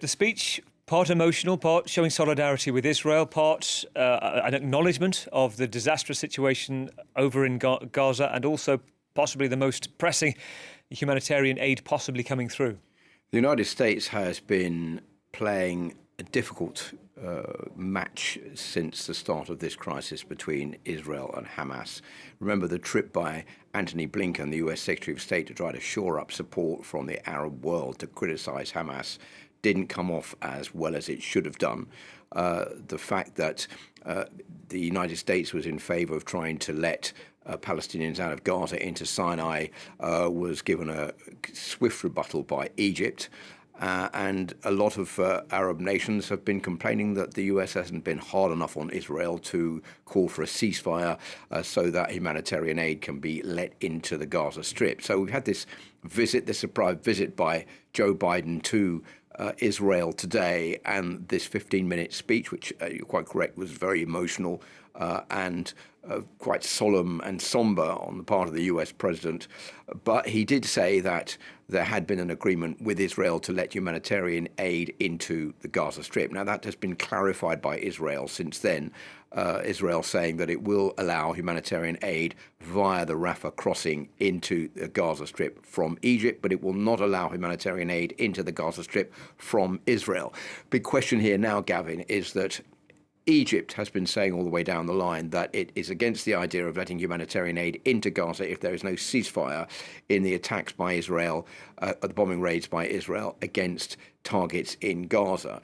the speech, part emotional, part showing solidarity with Israel, part an acknowledgement of the disastrous situation over in Gaza, and also possibly the most pressing humanitarian aid possibly coming through. The United States has been playing a difficult match since the start of this crisis between Israel and Hamas. Remember the trip by Antony Blinken, the US Secretary of State, to try to shore up support from the Arab world to criticize Hamas didn't come off as well as it should have done. The fact that the United States was in favor of trying to let Palestinians out of Gaza into Sinai was given a swift rebuttal by Egypt. And a lot of Arab nations have been complaining that the US hasn't been hard enough on Israel to call for a ceasefire so that humanitarian aid can be let into the Gaza Strip. So we've had this surprise visit by Joe Biden to Israel today, and this 15-minute speech, which you're quite correct, was very emotional and quite solemn and somber on the part of the US president. But he did say that there had been an agreement with Israel to let humanitarian aid into the Gaza Strip. Now, that has been clarified by Israel since then. Israel saying that it will allow humanitarian aid via the Rafah crossing into the Gaza Strip from Egypt, but it will not allow humanitarian aid into the Gaza Strip from Israel. Big question here now, Gavin, is that Egypt has been saying all the way down the line that it is against the idea of letting humanitarian aid into Gaza if there is no ceasefire in the attacks by Israel, the bombing raids by Israel against targets in Gaza.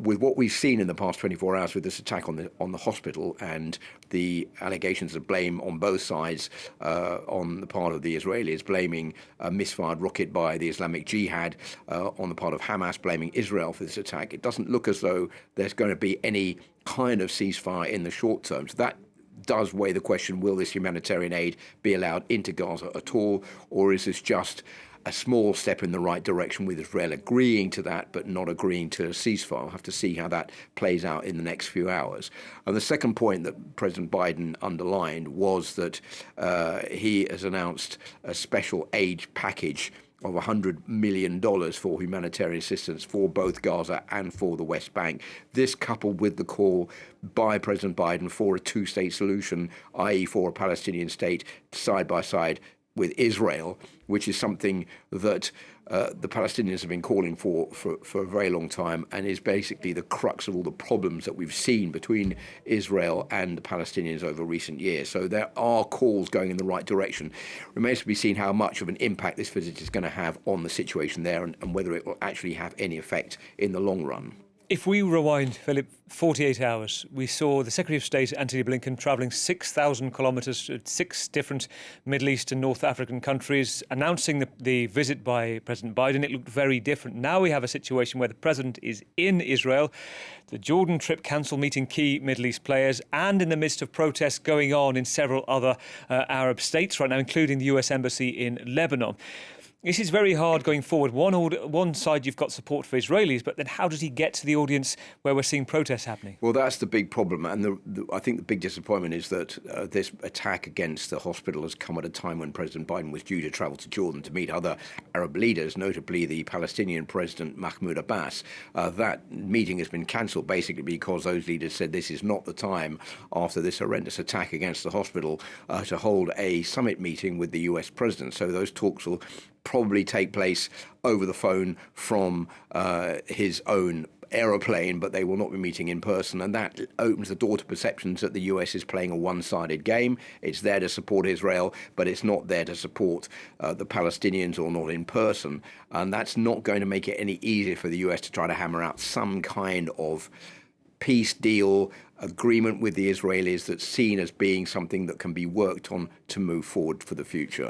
With what we've seen in the past 24 hours with this attack on the hospital and the allegations of blame on both sides on the part of the Israelis, blaming a misfired rocket by the Islamic Jihad, on the part of Hamas blaming Israel for this attack, it doesn't look as though there's going to be any kind of ceasefire in the short term. So that does weigh the question, will this humanitarian aid be allowed into Gaza at all, or is this just a small step in the right direction with Israel agreeing to that but not agreeing to a ceasefire? We'll have to see how that plays out in the next few hours. And the second point that President Biden underlined was that he has announced a special aid package of $100 million for humanitarian assistance for both Gaza and for the West Bank. This, coupled with the call by President Biden for a two-state solution, i.e. for a Palestinian state side by side with Israel, which is something that the Palestinians have been calling for a very long time, and is basically the crux of all the problems that we've seen between Israel and the Palestinians over recent years. So there are calls going in the right direction. Remains to be seen how much of an impact this visit is going to have on the situation there, and whether it will actually have any effect in the long run. If we rewind, Philip, 48 hours, we saw the Secretary of State, Antony Blinken, travelling 6,000 kilometres to 6 different Middle East and North African countries, announcing the visit by President Biden. It looked very different. Now we have a situation where the president is in Israel, the Jordan trip cancelled, meeting key Middle East players, and in the midst of protests going on in several other Arab states right now, including the US Embassy in Lebanon. This is very hard going forward. One side, you've got support for Israelis, but then how does he get to the audience where we're seeing protests happening? Well, that's the big problem. And I think the big disappointment is that this attack against the hospital has come at a time when President Biden was due to travel to Jordan to meet other Arab leaders, notably the Palestinian President Mahmoud Abbas. That meeting has been cancelled basically because those leaders said this is not the time after this horrendous attack against the hospital to hold a summit meeting with the US president. So those talks will probably take place over the phone from his own aeroplane, but they will not be meeting in person, and that opens the door to perceptions that the US is playing a one-sided game. It's there to support Israel, but it's not there to support the Palestinians, or not in person, and that's not going to make it any easier for the US to try to hammer out some kind of peace deal agreement with the Israelis that's seen as being something that can be worked on to move forward for the future.